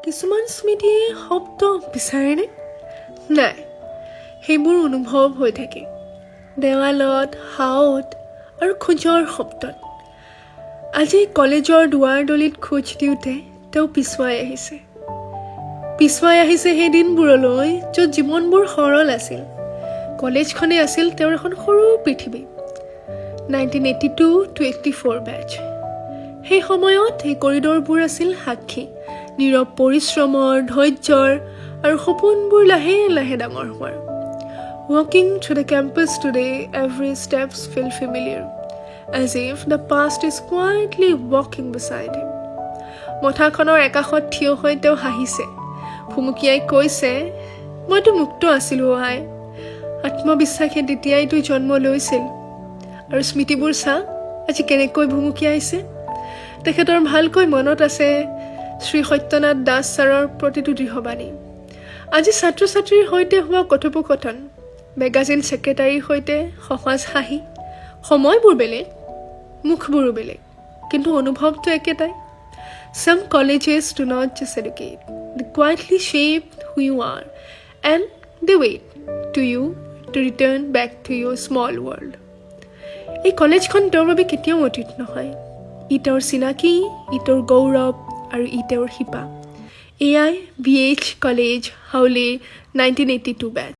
কিছুমান স্মৃতিয়ে শব্দ বিচাৰেনে? নাই, সেইবোৰ অনুভৱ হৈ থাকে দেৱালত, হাওত আৰু খোজৰ শব্দত। আজি কলেজৰ দুৱাৰদলিত খোজ দিওঁতে তেওঁ পিছুৱাই আহিছে সেই দিনবোৰলৈ য'ত জীৱনবোৰ সৰল আছিল। কলেজখনে আছিল তেওঁৰ এখন সৰু পৃথিৱী। 1982-84 বেচ। সেই সময়ত এই কৰিডৰবোৰ আছিল সাক্ষী, নীৰৱ পৰিশ্ৰমৰ, ধৈৰ্যৰ আৰু সপোনবোৰ লাহে লাহে ডাঙৰ হোৱাৰ। Walking through the campus today, every steps feel familiar, as if the past is quietly walking beside him. মথাখনৰ একাষত থিয় হৈ তেওঁ হাঁহিছে, ভুমুকিয়াই কৈছে, মইতো মুক্ত আছিলোঁ আই। আত্মবিশ্বাসে তেতিয়াই তই জন্ম লৈছিল। আৰু স্মৃতিবোৰ চা, আজি কেনেকৈ ভুমুকিয়াইছে। তেখেতৰ ভালকৈ মনত আছে শ্ৰী সত্যনাথ দাস ছাৰৰ প্ৰতিটো দৃঢ়বাণী। আজি ছাত্ৰ ছাত্ৰীৰ সৈতে হোৱা কথোপকথন, মেগাজিন ছেক্ৰেটাৰীৰ সৈতে সহজ হাঁহি। সময়বোৰ বেলেগ, মুখবোৰো বেলেগ, কিন্তু অনুভৱটো একেটাই। Some colleges do not just educate, they quietly shape who you are, and they wait to you to return back to your small world. এই কলেজখন তেওঁৰ বাবে কেতিয়াও অতীত নহয়। ই তেওঁৰ চিনাকি, ই তেওঁৰ গৌৰৱ আৰু ই তেওঁৰ শিপা। এয়াই BH কলেজ, হাউলি 1982 বেচ।